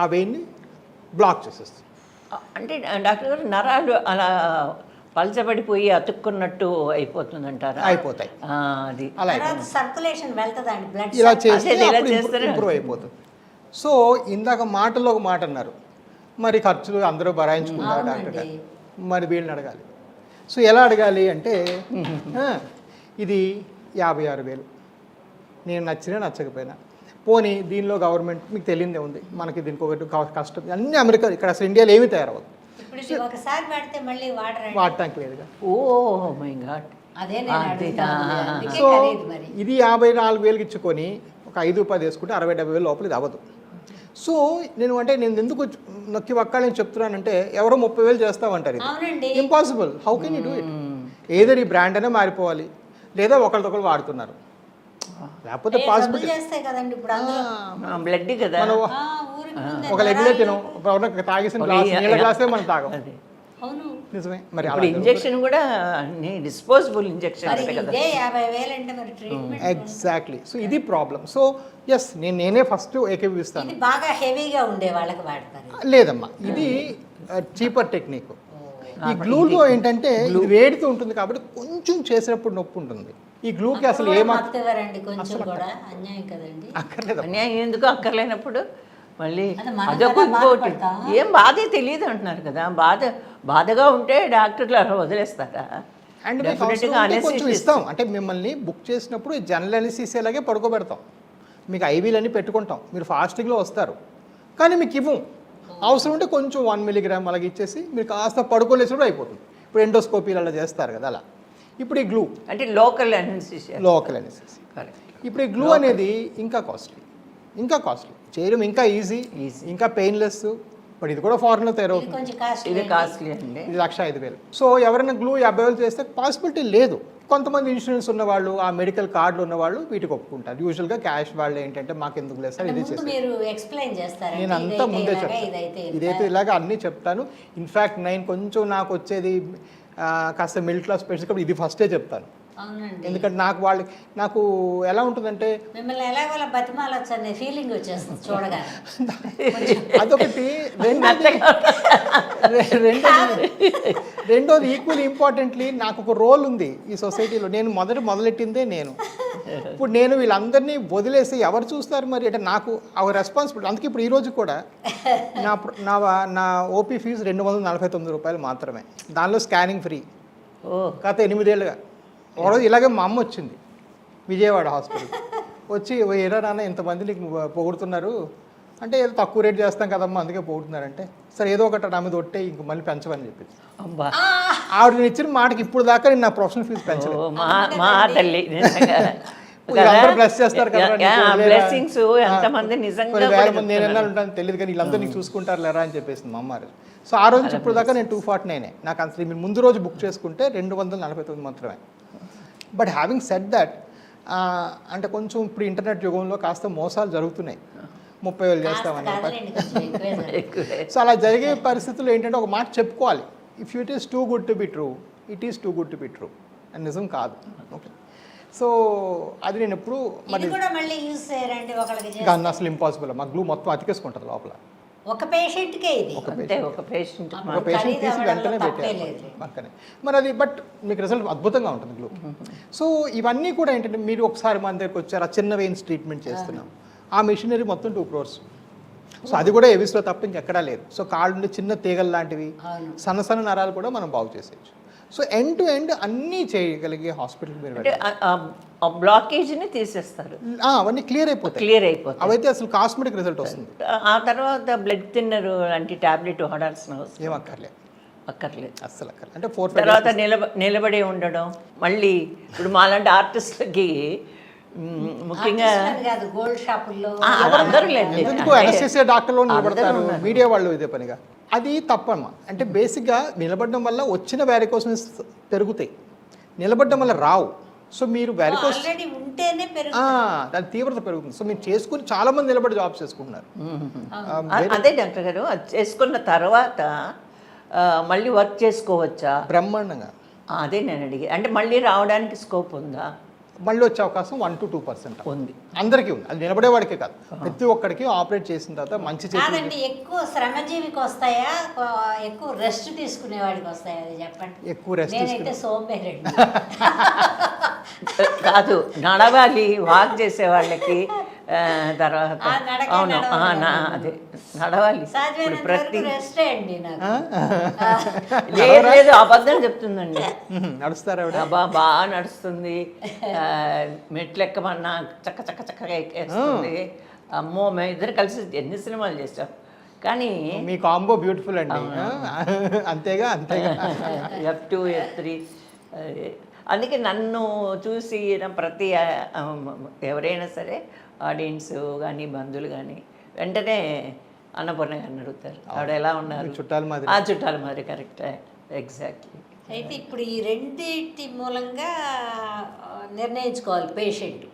ఆ వెయిన్ని బ్లాక్ చేసేస్తుంది. అంటే డాక్టర్ గారు నరాలు అలా పలచబడిపోయి అతుక్కున్నట్టు అయిపోతుంది అంటారా? అయిపోతాయి. అది అలా సర్క్యులేషన్ వెళ్తుందండి, బ్లడ్ ఇలా చేస్తే ఇంప్రూవ్ అయిపోతుంది. సో ఇందాక మాటలో ఒక మాట అన్నారు, మరి ఖర్చులు అందరూ భరాయించుకున్నారు డాక్టర్ గారు, మరి వీళ్ళని అడగాలి. సో ఎలా అడగాలి అంటే ఇది 56,000, నేను నచ్చినా నచ్చకపోయినా పోనీ దీనిలో గవర్నమెంట్ మీకు తెలియదే ఉంది, మనకి దీనికి ఒకటి కష్టం అన్నీ అమెరికా, ఇక్కడ అసలు ఇండియాలో ఏమీ తయారవద్దు, వాడటానికి లేదుగా. Oh my God. సో ఇది 54,000 ఇచ్చుకొని ఒక 5-10 వేసుకుంటే 60-70,000 లోపల ఇది అవ్వదు. సో నేను ఎందుకు నొక్కి వక్కాలని చెప్తున్నానంటే ఎవరో 30,000 చేస్తామంటారు, ఇది impossible. How can you do it? Either ఈ బ్రాండ్ అయినా మారిపోవాలి, లేదా ఒకరికొకరు వాడుతున్నారు, లేకపోతే పాసిబుల్. బ్లడ్ కదా, ఒక లెగ్లే తినం, తాగేసిన నీళ్ళ గ్లాసే మనం తాగం. నిజమే. మరి ఇంజెక్షన్ కూడా డిస్పోజబుల్ ఇంజెక్షన్ ఎగ్జాక్ట్లీ. సో ఇది ప్రాబ్లం. సో ఎస్ నేనే ఫస్ట్ ఏకీభవిస్తాను. బాగా హెవీగా ఉండే వాళ్ళకి వాడతారు. లేదమ్మా, ఇది చీపర్ టెక్నిక్. ఈ గ్లూలో ఏంటంటే ఇది వేడితో ఉంటుంది కాబట్టి కొంచెం చేసినప్పుడు నొప్పి ఉంటుంది. ఈ గ్లూకి అసలు అక్కర్లేదు. అన్యాయం ఎందుకు అక్కర్లేనప్పుడు మళ్ళీ అదొక ఇంకోటి ఏం బాధే తెలియదు అంటున్నారు కదా. బాధగా ఉంటే డాక్టర్లు అలా వదిలేస్తారా? అండ్ కొంచెం ఇస్తాం అంటే మిమ్మల్ని బుక్ చేసినప్పుడు జనరల్ అనెస్థీసియాలాగే పడుకోబెడతాం, మీకు ఐవీలన్నీ పెట్టుకుంటాం, మీరు ఫాస్టింగ్లో వస్తారు, కానీ మీకు ఇవ్వం. అవసరం ఉంటే కొంచెం 1 mg అలాగే ఇచ్చేసి మీరు కాస్త పడుకోలేసినప్పుడు అయిపోతుంది. ఇప్పుడు ఎండోస్కోపీలు అలా చేస్తారు కదా అలా. ఇప్పుడు ఈ గ్లూ అంటే లోకల్ అనెస్థీసియా. ఇప్పుడు ఈ గ్లూ అనేది ఇంకా కాస్ట్లీ చేయడం, ఇంకా ఈజీ, ఇంకా పెయిన్లెస్. బట్ ఇది కూడా ఫారెన్లో తయారవుతుంది, ఇది కాస్ట్లీ అండి, ఇది 1,05,000. సో ఎవరైనా గ్లూ 50,000 చేస్తే పాసిబిలిటీ లేదు. కొంతమంది ఇన్సూరెన్స్ ఉన్నవాళ్ళు, ఆ మెడికల్ కార్డులు ఉన్నవాళ్ళు వీటికి ఒప్పుకుంటారు. యూజువల్గా క్యాష్ వాళ్ళు ఏంటంటే మాకు ఎందుకు లేదు సార్ ఇది చేస్తారు, నేను అంతా ముందే చెప్తాను, ఇదైతే ఇలాగ అన్నీ చెప్తాను. ఇన్ఫ్యాక్ట్ నేను కొంచెం నాకు వచ్చేది కాస్త మిడిల్ క్లాస్ పేషెంట్స్ కాబట్టి ఇది ఫస్టే చెప్తాను. ఎందుకంటే నాకు ఎలా ఉంటుందంటే అదొకటి. రెండోది ఈక్వల్ ఇంపార్టెంట్లీ నాకు ఒక రోల్ ఉంది ఈ సొసైటీలో. నేను మొదలెట్టిందే నేను. ఇప్పుడు నేను వీళ్ళందరినీ వదిలేసి ఎవరు చూస్తారు మరి అంటే నాకు ఒక రెస్పాన్సిబిలిటీ. అందుకే ఇప్పుడు ఈరోజు కూడా నా ఓపీ ఫీజు 249 రూపాయలు మాత్రమే, దానిలో స్కానింగ్ ఫ్రీ. గత 8 ఏళ్ళుగా ఒకరోజు ఇలాగే మా అమ్మ వచ్చింది విజయవాడ హాస్పిటల్ వచ్చి, ఏరా నాన్న ఇంతమంది నీకు పొగుడుతున్నారు అంటే ఏదో తక్కువ రేట్ చేస్తాం కదమ్మా అందుకే పొగుడుతున్నారంటే, సరే ఏదో ఒకటి నా మీద ఒట్టే ఇంక మళ్ళీ పెంచమని చెప్పింది. ఆవిడ నేను ఇచ్చిన మాటకి ఇప్పుడు దాకా నేను నా ప్రొఫెషనల్ ఫీజు పెంచలేదు. అందరూ బ్లెస్ చేస్తారు కదా బ్లెస్సింగ్స్ ఎంతమంది నిజంగా కొన్ని వేల మంది నేను ఎన్నాళ్ళు ఉంటాను తెలియదు కానీ వీళ్ళందరూ నీకు చూసుకుంటారు లేరా అని చెప్పేసి మా అమ్మ. సో ఆ రోజు ఇప్పుడు దాకా నేను 249 నాకు అసలు మీరు ముందు రోజు బుక్ చేసుకుంటే 249 మాత్రమే. బట్ హ్యావింగ్ సెడ్ దట్ అంటే కొంచెం ఇప్పుడు ఇంటర్నెట్ యుగంలో కాస్త మోసాలు జరుగుతున్నాయి. 30,000 చేస్తామని. సో అలా జరిగే పరిస్థితుల్లో ఏంటంటే ఒక మాట చెప్పుకోవాలి, if it is too good to be true, it is too good to be true అని నిజం కాదు. ఓకే, సో అది నేను ఎప్పుడు ఇది కూడా మళ్ళీ యూజ్ చేయరండి ఒకళ్ళకి దాన్ని అసలు ఇంపాసిబుల్. మా గ్లూ మొత్తం అతికేసుకుంటారు లోపల. ఒక పేషెంట్కే ఇది ఒక పేషెంట్ తీసి వెంటనే పెట్టారు పక్కనే. మరి అది బట్ మీకు రిజల్ట్ అద్భుతంగా ఉంటుంది గ్లూ. సో ఇవన్నీ కూడా ఏంటంటే మీరు ఒకసారి మన దగ్గరికి వచ్చారు, ఆ చిన్న వెయిన్స్ ట్రీట్మెంట్ చేస్తున్నాం, ఆ మెషినరీ మొత్తం 2 crores. సో అది కూడా ఏవిస్లో తప్ప ఇంకెక్కడా లేదు. సో కాళ్ళు నుండి చిన్న తీగలు లాంటివి, సన్న సన్న నరాలు కూడా మనం బాగు చేసేయచ్చు. సో ఎండ్ టు ఎండ్ అన్నీ చేయగలిగే హాస్పిటల్ మీరు బ్లాకేజ్ని తీసేస్తారు, అవన్నీ క్లియర్ అయిపోతాయి. అవైతే అసలు కాస్మెటిక్ రిజల్ట్ వస్తుంది. ఆ తర్వాత బ్లడ్ థిన్నర్ లాంటి టాబ్లెట్ వాడాల్సిన అవసరం ఏం అక్కర్లేదు అస్సలు అక్కర్లేదు. అంటే 4-5 తర్వాత నిలబడి ఉండడం. మళ్ళీ ఇప్పుడు మాలాంటి ఆర్టిస్ట్లకి ముఖ్యంగా గోల్డ్ షాపుల్లో అందరూ లేదు, ఎందుకు అనస్థీసియా డాక్టర్లో నిలబడతారు, మీడియా వాళ్ళు ఇదే పనిగా. అది తప్పమ్మా. అంటే బేసిక్గా నిలబడడం వల్ల వచ్చిన వ్యారికోస్ పెరుగుతాయి, నిలబడడం వల్ల రావు. సో మీరు వ్యారికోస్ ఉంటేనే దాని తీవ్రత పెరుగుతుంది. సో మీరు చేసుకుని చాలా మంది నిలబడి జాబ్స్ చేసుకుంటున్నారు. అదే డాక్టర్ గారు, అది చేసుకున్న తర్వాత మళ్ళీ వర్క్ చేసుకోవచ్చా? బ్రహ్మాండంగా. అదే నేను అడిగి, అంటే మళ్ళీ రావడానికి స్కోప్ ఉందా? మళ్ళీ వచ్చే అవకాశం 1 to 2% ఉంది, అందరికీ ఉంది. అది నిలబడేవాడికే కాదు, ప్రతి ఒక్కడికి ఆపరేట్ చేసిన తర్వాత మంచి కాదండి. ఎక్కువ శ్రమజీవికి వస్తాయా, ఎక్కువ రెస్ట్ తీసుకునే వాడికి వస్తాయా? అది చెప్పండి. ఎక్కువ రెస్ట్ నేనైతే సోంబేరండి. కాదు, నడవాలి, వాక్ చేసే వాళ్ళకి. తర్వాత అవును, అదే నడవాలి. ప్రతి లేదు అబద్ధం చెప్తుందండి. నడుస్తారా? బాగా నడుస్తుంది, మెట్లు ఎక్కమన్నా చక్కగా ఎక్కేస్తుంది. అమ్మో, మేము ఇద్దరు కలిసి ఎన్ని సినిమాలు చేసాం. కానీ మీ కాంబో బ్యూటిఫుల్ అండి. అంతేగా F2 F3. అందుకే నన్ను చూసి ప్రతి ఎవరైనా సరే ఆడియన్స్ కానీ బంధువులు కానీ వెంటనే అన్నపూర్ణ గారిని అడుగుతారు, ఆవిడ ఎలా ఉన్నారు, చుట్టాల మాదిరి. Correct, exactly. అయితే ఇప్పుడు ఈ రెండింటి మూలంగా నిర్ణయించుకోవాలి పేషెంట్.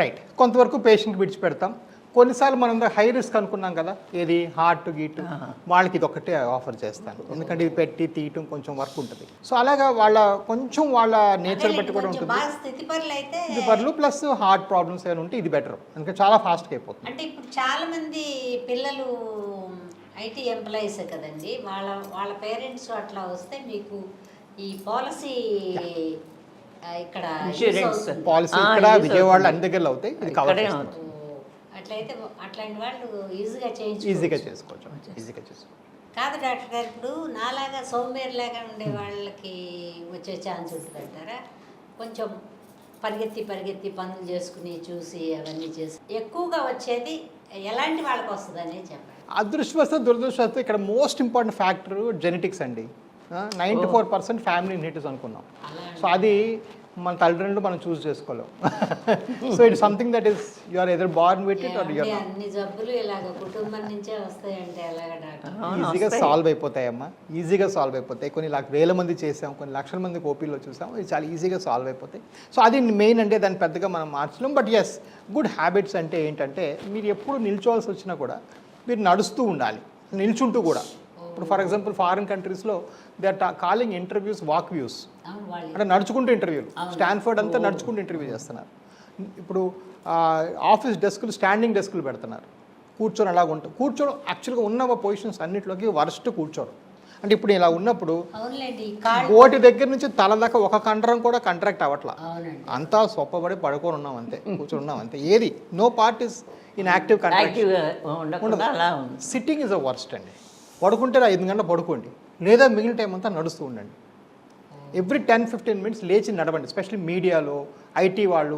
రైట్, కొంతవరకు పేషెంట్కి విడిచిపెడతాం. కొన్నిసార్లు మనం హై రిస్క్ అనుకున్నాం కదా, ఏది హార్ట్ గీటు, వాళ్ళకి ఇది ఒకటే ఆఫర్ చేస్తాను. ఎందుకంటే ఇది పెట్టి తీయటం కొంచెం వర్క్ ఉంటుంది. సో అలాగా కొంచెం వాళ్ళ నేచర్ బట్టి కూడా ఉంటుంది. స్థితిపరులు ప్లస్ హార్ట్ ప్రాబ్లమ్స్ ఏమైనా ఉంటే ఇది బెటర్, ఎందుకంటే చాలా ఫాస్ట్గా అయిపోతుంది. అంటే ఇప్పుడు చాలా మంది పిల్లలు ఐటీ ఎంప్లాయీసే కదండి, వాళ్ళ పేరెంట్స్ అట్లా వస్తే మీకు ఈ పాలసీ ఇక్కడ పాలసీ ఇక్కడ విజయవాడలో అన్ని దగ్గరలో అవుతాయి, ఇది కవర్ చేస్తారు. అట్లయితే అట్లాంటి వాళ్ళు ఈజీగా చేసుకోవచ్చు. కాదు డాక్టర్ గారు, ఇప్పుడు నాలాగా సోంబేరిలాగా ఉండే వాళ్ళకి వచ్చే ఛాన్స్ ఉంటుందంటారా? కొంచెం పరిగెత్తి పనులు చేసుకుని చూసి అవన్నీ చేసి ఎక్కువగా వచ్చేది ఎలాంటి వాళ్ళకి వస్తుందని చెప్పండి. అదృష్టవశాత్తు దురదృష్టవశాత్తు ఇక్కడ మోస్ట్ ఇంపార్టెంట్ ఫ్యాక్టర్ జెనెటిక్స్ అండి. 94% ఫ్యామిలీ ఇన్హెరిటెన్స్ అనుకున్నాం. సో అది మన తల్లిదండ్రులు మనం చూస్ చేసుకోలేం. So it's something that is you are either born with it or you are not. అన్ని జబ్బులు ఇలాగ కుటుంబం నుంచే వస్తాయంటే ఎలాగ డాక్టర్? ఈజీగా సాల్వ్ అయిపోతాయమ్మా, ఈజీగా సాల్వ్ అయిపోతాయి. కొన్ని వేల మంది చేసాం, కొన్ని లక్షల మంది ఓపీలో చూసాం, ఇది చాలా ఈజీగా సాల్వ్ అయిపోతాయి. సో అది మెయిన్ అంటే దాన్ని పెద్దగా మనం మార్చలేం. బట్ ఎస్, గుడ్ హ్యాబిట్స్ అంటే ఏంటంటే మీరు ఎప్పుడు నిల్చోవాల్సి వచ్చినా కూడా మీరు నడుస్తూ ఉండాలి, నిల్చుంటూ కూడా. ఇప్పుడు ఫర్ ఎగ్జాంపుల్ ఫారిన్ కంట్రీస్లో they are calling interviews walk views, అంటే నడుచుకుంటూ ఇంటర్వ్యూలు. స్టాన్ఫర్డ్ అంతా నడుచుకుంటూ ఇంటర్వ్యూ చేస్తున్నారు. ఇప్పుడు ఆఫీస్ డెస్కులు స్టాండింగ్ డెస్కులు పెడుతున్నారు, కూర్చొని అలాగ ఉంటాం. కూర్చోడం యాక్చువల్గా ఉన్న పొజిషన్స్ అన్నింటిలోకి వరస్ట్ కూర్చోడం. అంటే ఇప్పుడు ఇలా ఉన్నప్పుడు గోటి దగ్గర నుంచి తల దాకా ఒక కండరం కూడా కంట్రాక్ట్ అవ్వట్లా, అంతా సొప్పబడి పడుకొని ఉన్నాం అంతే, కూర్చొని ఉన్నాం అంతే. ఏది no part is in active contraction. Sitting is a worst అండి. పడుకుంటే 5 గంటలు పడుకోండి, లేదా మిగిలిన టైం అంతా నడుస్తూ ఉండండి. ఎవ్రీ 10-15 minutes లేచి నడవండి. ఎస్పెషల్లీ మీడియాలో ఐటీ వాళ్ళు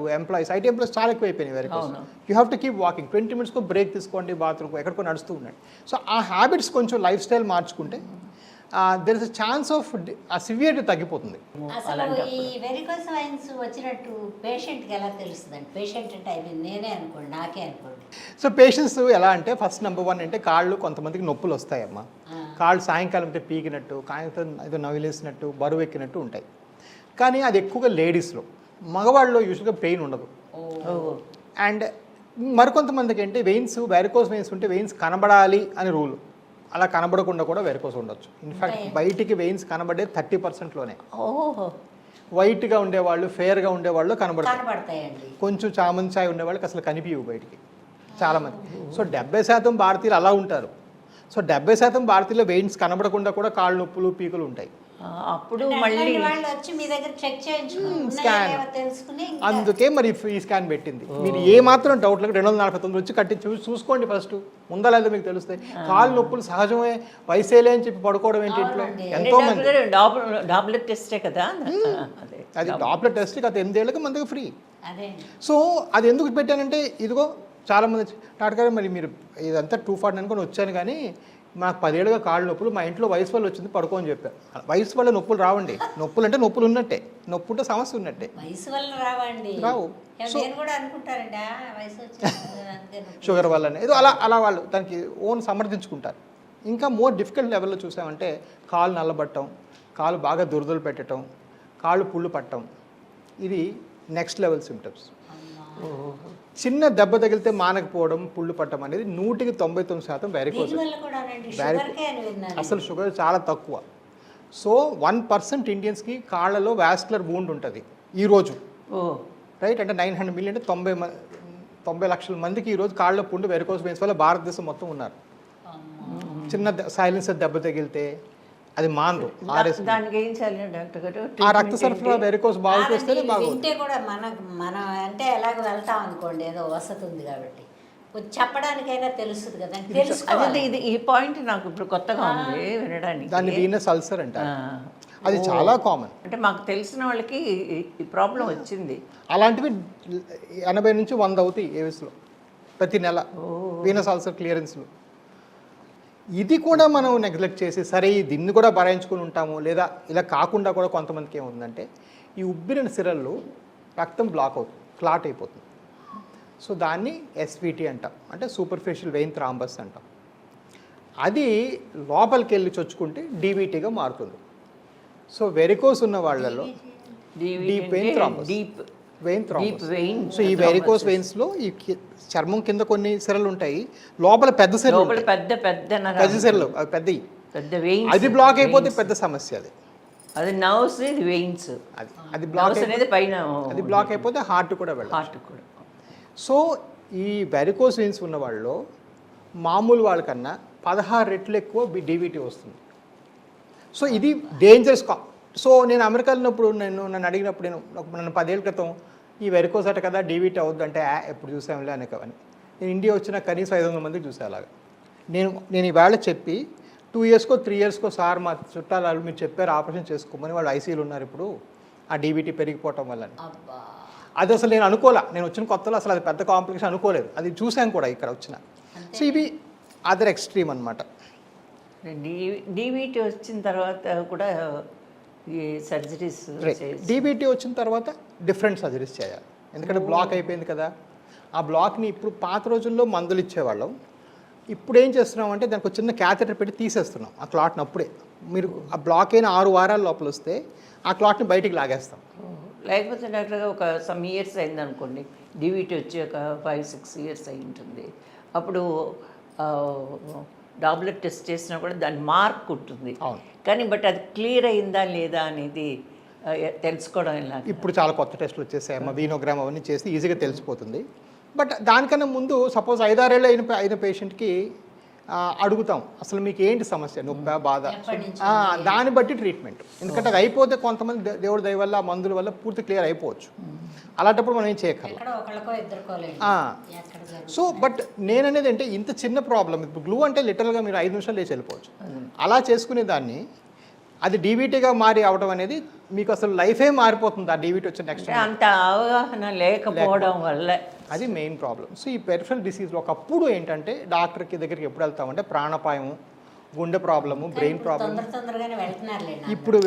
ఐటీ ఎంప్లాయీస్ చాలా ఎక్కువ అయిపోయినాయి. Very you have to keep walking. 20 minutesకు బ్రేక్ తీసుకోండి, బాత్రూమ్కి ఎక్కడికో నడుస్తూ ఉండండి. సో ఆ హ్యాబిట్స్ కొంచెం లైఫ్ స్టైల్ మార్చుకుంటే there is a chance of ఆ సివియరిటీ తగ్గిపోతుంది. అసలు ఈ వెరికోస్ వైన్స్ వచ్చినట్టు పేషెంట్కి ఎలా తెలుస్తుందండి? పేషెంట్ అంటే నేనే అనుకోండి, నాకే అనుకోండి. సో పేషెంట్స్ ఎలా అంటే ఫస్ట్ నెంబర్ 1 అంటే కాళ్ళు కొంతమందికి నొప్పులు వస్తాయమ్మా. కాళ్ళు సాయంకాలం అయితే పీకినట్టు, కాయంతో ఏదో నవిలేసినట్టు, బరువు ఎక్కినట్టు ఉంటాయి. కానీ అది ఎక్కువగా లేడీస్లో. మగవాళ్ళలో యూజువల్గా పెయిన్ ఉండదు. అండ్ మరికొంతమందికి అంటే వెయిన్స్, వెరికోస్ వెయిన్స్ ఉంటే వెయిన్స్ కనబడాలి అని రూల్. అలా కనబడకుండా కూడా వెరికోస్ ఉండొచ్చు. ఇన్ఫ్యాక్ట్ బయటికి వెయిన్స్ కనబడే 30%లోనే. వైట్గా ఉండేవాళ్ళు, ఫేర్గా ఉండేవాళ్ళు కనబడతాయండి. కొంచెం చామంతి ఛాయ్ ఉండేవాళ్ళకి అసలు కనిపించవు బయటికి చాలామంది. సో 70% భారతీయులు అలా ఉంటారు. సో 70% భారతీయులు వెయిన్స్ కనబడకుండా కూడా కాళ్ళు నొప్పులు, పీకులు ఉంటాయి. అప్పుడు మళ్ళీ వాళ్ళు వచ్చి మీ దగ్గర చెక్ చేయించుకుని అందుకే మరి ఈ స్కాన్ పెట్టింది. మీరు ఏ మాత్రం డౌట్ లేదు 249 వచ్చి కట్టి చూసుకోండి ఫస్ట్, ఉందా లేదా మీకు తెలుస్తాయి. కాళ్ళు నొప్పులు సహజమే, వయసేలే అని చెప్పి పడుకోవడం ఏంటి ఇంట్లో. ఎంతో మంది డాప్లెట్ టెస్టే కదా అది డాప్లెట్ టెస్ట్ గత 8 ఏళ్ళకి మన దగ్గర ఫ్రీ. సో అది ఎందుకు పెట్టానంటే ఇదిగో చాలామంది డాక్టర్ గారు మరి మీరు ఇదంతా 240 అనుకొని వచ్చాను కానీ మాకు 10 ఏళ్ళుగా కాళ్ళు నొప్పులు, మా ఇంట్లో వయసు వల్ల వచ్చింది పడుకో అని చెప్పారు. వయసు వల్ల నొప్పులు రావండి. నొప్పులు అంటే నొప్పులు ఉన్నట్టే, నొప్పి ఉంటే సమస్య ఉన్నట్టే. వయసు వల్ల రావండి, రావు. నేను కూడా అనుకుంటారండి వయసు వచ్చి షుగర్ వల్లనే ఏదో అలా అలా వాళ్ళు దానికి ఓన్ సమర్థించుకుంటారు. ఇంకా మోర్ డిఫికల్ట్ లెవెల్లో చూసామంటే కాళ్ళు నల్లబట్టడం, కాళ్ళు బాగా దురదలు పెట్టడం, కాళ్ళు పుళ్ళు పట్టడం, ఇది నెక్స్ట్ లెవెల్ సిమ్టమ్స్. చిన్న దెబ్బ తగిలితే మానకపోవడం, పుళ్ళు పట్టడం అనేది 199% వెరికోస్. అసలు షుగర్ చాలా తక్కువ. సో 1% ఇండియన్స్కి కాళ్ళలో వాస్కులర్ వూండ్ ఉంటుంది ఈరోజు. రైట్ అంటే 900 మిలియన్ అంటే 90 లక్షల మందికి ఈరోజు కాళ్ళలో పుండు వెరికోస్ వెయిన్స్ వల్ల భారతదేశం మొత్తం ఉన్నారు. చిన్న సైలెన్సర్ దెబ్బ తగిలితే అది మాందు. దానికి ఏం చేయాలి డాక్టర్ గారు? ఆ రక్త సరఫరా వెరికోస్ బాగు చేస్తేనే బాగుంటే కూడా మనం అంటే ఎలాగ వెళ్తాం అనుకోండి, ఏదో వసతి ఉంది కాబట్టి చెప్పడానికైనా తెలుస్తుంది కదా. అదే ఇది ఈ పాయింట్ నాకు ఇప్పుడు కొత్తగా ఉంది వినడానికి. దాన్ని వీనస్ అల్సర్ అంటారు. అది చాలా కామన్. అంటే మాకు తెలిసిన వాళ్ళకి ఈ ప్రాబ్లం వచ్చింది. అలాంటివి 80 నుంచి 100 అవుతాయి ఏవిస్లో ప్రతి నెల వీనస్ అల్సర్ క్లియరెన్స్లో. ఇది కూడా మనం నెగ్లెక్ట్ చేసి సరే దీన్ని కూడా భరాయించుకుని ఉంటాము, లేదా ఇలా కాకుండా కూడా కొంతమందికి ఏముందంటే ఈ ఉబ్బిన సిరల్లో రక్తం బ్లాక్ అవుతుంది, క్లాట్ అయిపోతుంది. సో దాన్ని ఎస్విటి అంటాం, అంటే సూపర్ఫిషియల్ వెయిన్ థ్రాంబస్ అంటాం. అది లోపలికి వెళ్ళి చొచ్చుకుంటే డీవీటీగా మారుతుంది. సో వెరికోస్ ఉన్న వాళ్ళలో deep vein thrombus, vein thrombus. So ఈ వెరికోస్ వెయిన్స్లో ఈ చర్మం కింద కొన్ని సిరలు ఉంటాయి, లోపల పెద్ద సిరలు, పెద్ద సిరలు అవి పెద్దవి, అది బ్లాక్ అయిపోతే పెద్ద సమస్య. అది నర్వ్స్, ఇది వెయిన్స్. అది బ్లాక్ అనేది పైన, అది బ్లాక్ అయిపోతే హార్ట్ కూడా వెళ్ళదు. హార్ట్ కూడా. సో ఈ వెరికోస్ వెయిన్స్ ఉన్న వాళ్ళలో మామూలు వాళ్ళకన్నా 16 రెట్లు ఎక్కువ డీవీటీ వస్తుంది. సో ఇది డేంజరస్. సో నేను అమెరికాలో ఉన్నప్పుడు నన్ను అడిగినప్పుడు నన్ను 10 ఏళ్ళ క్రితం ఈ వెరికోస్ అట కదా డీవీటీ అవుద్ది అంటే ఎప్పుడు చూసాంలే అనేకవని. నేను ఇండియా వచ్చిన కనీసం 500 మందికి చూసా అలాగా. నేను ఈవేళ చెప్పి 2 ఇయర్స్కో 3 ఇయర్స్కో సార్ మా చుట్టాలు మీరు చెప్పారు ఆపరేషన్ చేసుకోమని, వాళ్ళు ఐసీయూలు ఉన్నారు ఇప్పుడు ఆ డీవీటీ పెరిగిపోవటం వల్ల. అది అసలు నేను అనుకోలే, నేను వచ్చిన కొత్తలో అసలు అది పెద్ద కాంప్లికేషన్ అనుకోలేదు, అది చూసాం కూడా ఇక్కడ వచ్చిన. సో ఇవి అదర్ ఎక్స్ట్రీమ్ అనమాట. డీవీటీ వచ్చిన తర్వాత కూడా ఈ సర్జరీస్, డీబీటీ వచ్చిన తర్వాత డిఫరెంట్ సర్జరీస్ చేయాలి, ఎందుకంటే బ్లాక్ అయిపోయింది కదా. ఆ బ్లాక్ని ఇప్పుడు పాత రోజుల్లో మందులు ఇచ్చేవాళ్ళం, ఇప్పుడు ఏం చేస్తున్నాం అంటే దానికి ఒక చిన్న క్యాథెటర్ పెట్టి తీసేస్తున్నాం ఆ క్లాట్ని. అప్పుడే మీరు ఆ బ్లాక్ అయిన 6 వారాల లోపల వస్తే ఆ క్లాట్ని బయటికి లాగేస్తాం. లేకపోతే డాక్టర్గా ఒక సమ్ ఇయర్స్ అయింది అనుకోండి, డీవీటీ వచ్చి ఒక 5-6 ఇయర్స్ అయి ఉంటుంది, అప్పుడు డాబ్లెట్ టెస్ట్ చేసినా కూడా దాని మార్క్ ఉంటుంది. కానీ బట్ అది క్లియర్ అయిందా లేదా అనేది తెలుసుకోవడం ఇలా. ఇప్పుడు చాలా కొత్త టెస్టులు వచ్చేసాయి అమ్మ, వీనోగ్రామ్ అవన్నీ చేసి ఈజీగా తెలిసిపోతుంది. బట్ దానికన్నా ముందు సపోజ్ 5-6 ఏళ్ళు అయిన పేషెంట్కి అడుగుతాం అసలు మీకు ఏంటి సమస్య, నొప్పి, బాధ, దాన్ని బట్టి ట్రీట్మెంట్. ఎందుకంటే అది అయిపోతే కొంతమంది దేవుడి దయ వల్ల మందుల వల్ల పూర్తి క్లియర్ అయిపోవచ్చు, అలాంటప్పుడు మనం ఏం చేయగలం. సో బట్ నేననేది అంటే ఇంత చిన్న ప్రాబ్లం, ఇప్పుడు గ్లూ అంటే లిటరల్గా మీరు 5 నిమిషాలు లేచి వెళ్ళిపోవచ్చు, అలా చేసుకునే దాన్ని అది డీవీటీగా మారి అవడం అనేది మీకు అసలు లైఫే మారిపోతుంది ఆ డీవీటీ వచ్చిన నెక్స్ట్. అంత అవగాహన లేకపోవడం వల్ల అది మెయిన్ ప్రాబ్లం. సో ఈ పెరిఫరల్ డిసీజ్లో ఒకప్పుడు ఏంటంటే డాక్టర్కి దగ్గరికి ఎప్పుడు వెళ్తామంటే ప్రాణాపాయం, గుండె ప్రాబ్లము, బ్రెయిన్ ప్రాబ్లమ్. తొందరగానే వెళ్తున్నారులేండి. ఇప్పుడు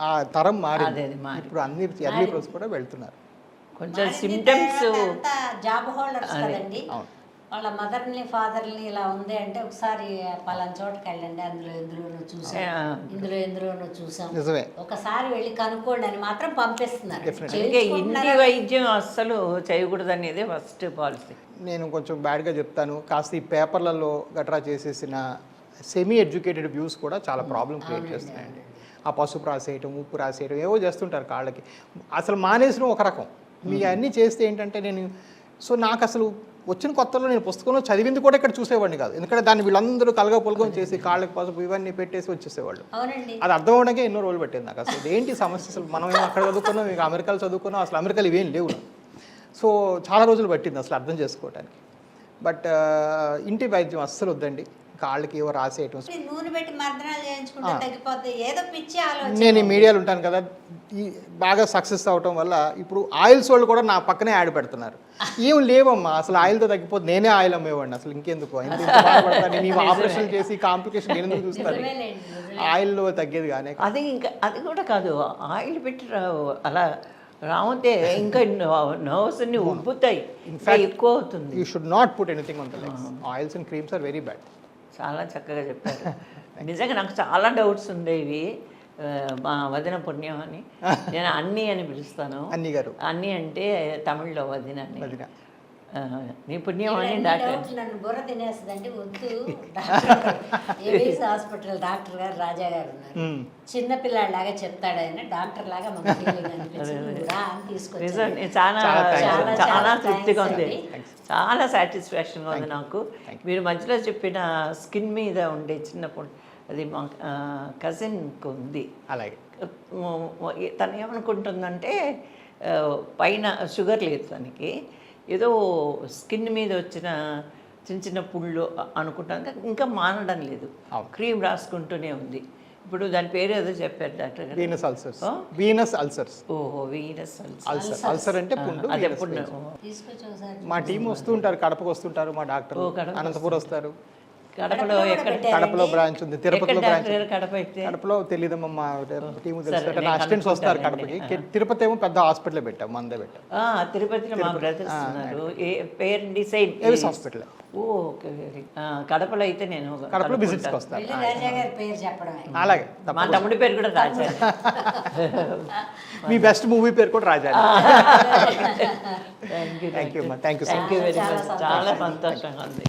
ఆ తరం మారింది. అదే, అది మారింది. ఇప్పుడు అన్ని ఎర్లీ ప్రోస్ కూడా వెళ్తున్నారు. కొంచెం సిమ్టమ్స్ జాబ్ హోల్డర్స్ కదండి, అవును. వాళ్ళ మదర్ని ఫాదర్ని ఇలా ఉంది అంటే ఒకసారి పలానా చోటకి వెళ్ళండి, ఎందులోనూ చూసాం, ఎందులోనూ చూసాం, నిజమే. ఒకసారి వెళ్ళి కనుక్కోండి అని మాత్రం పంపిస్తున్నారు. అందుకే ఇంటి వైద్యం అస్సలు చేయకూడదు అనేది ఫస్ట్ పాలసీ. నేను కొంచెం బ్యాడ్గా చెప్తాను, కాస్త ఈ పేపర్లలో గట్రా చేసేసిన సెమీ ఎడ్యుకేటెడ్ వ్యూస్ కూడా చాలా ప్రాబ్లం క్రియేట్ చేస్తున్నాయండి. ఆ పసుపు రాసేయటం, ఉప్పు రాసేయటం, ఏవో చేస్తుంటారు కాళ్ళకి. అసలు మానేసిన ఒక రకం, మీ అన్నీ చేస్తే ఏంటంటే నాకు అసలు వచ్చిన కొత్తలో నేను పుస్తకంలో చదివింది కూడా ఇక్కడ చూసేవాడిని కాదు. ఎందుకంటే దాన్ని వీళ్ళందరూ కలగపొలగం చేసి కాళ్ళకి పసుపు ఇవన్నీ పెట్టేసి వచ్చేసేవాళ్ళు. అది అర్థం అవడానికే ఎన్నో రోజులు పట్టింది నాకు. అసలు ఏంటి సమస్య, అసలు మనం ఏమో అక్కడ చదువుకున్నాం, మీకు అమెరికాలో చదువుకున్నాం, అసలు అమెరికాలో ఇవేం లేవు. సో చాలా రోజులు పట్టింది అసలు అర్థం చేసుకోవడానికి. బట్ ఇంటి వైద్యం అస్సలు వద్దండి. కాళ్ళకి ఏవో రాసేయటం, నూనె పెట్టి మర్దనాలు చేయించుకుంటే తగ్గిపోతే ఏదో పిచ్చి ఆలోచన. నేను ఈ మీడియాలో ఉంటాను కదా, ఈ బాగా సక్సెస్ అవటం వల్ల ఇప్పుడు ఆయిల్స్ వాళ్ళు కూడా నా పక్కనే యాడ్ పెడుతున్నారు. ఏం లేవమ్మా అసలు ఆయిల్తో తగ్గిపోతే నేనే ఆయిల్ అమ్మేవాడిని. అసలు ఇంకెందుకు నేను ఆపరేషన్ చేసి కాంప్లికేషన్ నేను ఎందుకు చూస్తాను, ఆయిల్లో తగ్గేది కానీ. అది ఇంకా అది కూడా కాదు, ఆయిల్ పెట్టి అలా రావుతే ఇంకా నర్వ్స్ అన్ని ఉబ్బుతాయి, ఇంకా ఎక్కువ అవుతుంది. You should not put anything on the legs. Oils and creams are very bad. చాలా చక్కగా చెప్పారు. నిజంగా నాకు చాలా డౌట్స్ ఉండేవి. మా వదిన పుణ్యం అని నేను అన్ని అని పిలుస్తాను. అన్ని గారు, అన్ని అంటే తమిళ్లో వదిన అని. నీ పుణ్యం అని డాక్టర్ నన్ను బుర్ర తినేస్తుందంటే వద్దు. ఏవిఎస్ హాస్పిటల్ డాక్టర్ గారు రాజా గారు ఉన్నారు, చిన్నపిల్లాడిలాగా చెప్తాడు ఆయన, డాక్టర్ లాగా మన ఫీలింగ్ అనిపించింది అని తీసుకొచ్చాను. చాలా చాలా తృప్తిగా ఉంది, చాలా సాటిస్ఫాక్షన్గా ఉంది నాకు. మీరు మధ్యలో చెప్పిన స్కిన్ మీద ఉండే చిన్నప్పుడు అది మా కజిన్కి ఉంది. అలాగే తను ఏమనుకుంటుందంటే పైన షుగర్ లేదు తనకి, ఏదో స్కిన్ మీద వచ్చిన చిన్న చిన్న పుళ్ళు అనుకుంటాను, ఇంకా మానడం లేదు. క్రీమ్ రాసుకుంటూనే ఉంది. ఇప్పుడు దాని పేరు ఏదో చెప్పారు డాక్టర్ గారు, వీనస్ అల్సర్స్. Venus ulcers. ఓహో, వీనస్ అల్సర్. అల్సర్ అంటే పుండు. అదే పుండు. మా టీం వస్తూ ఉంటారు, కడపకు వస్తుంటారు మా డాక్టర్, అనంతపురం వస్తారు. కడపలో ఎక్కడ? కడపలో బ్రాంచ్ ఉంది, తిరుపతిలో బ్రాంచ్. కడపలో తెలియదమ్మా, మా టీం తెలుసు, నా అసిస్టెంట్స్ వస్తారు కడపకి. తిరుపతి ఏమో పెద్ద హాస్పిటల్ పెట్టాం, మందే పెట్టాం. తిరుపతిలో మా బ్రదర్స్ ఉన్నారు. పేరు సేమ్ ఏవిఎస్ హాస్పిటల్. ఓకే, కడపలో అయితే నేను కడపలో విజిట్స్కి వస్తాను. రాజా గారి పేరు చెప్పడమే. అలాగే మా తమ్ముడి పేరు కూడా రాజా. మీ బెస్ట్ మూవీ పేరు కూడా Raja. Thank you thank you so much. Very much. చాలా సంతోషంగా ఉంది.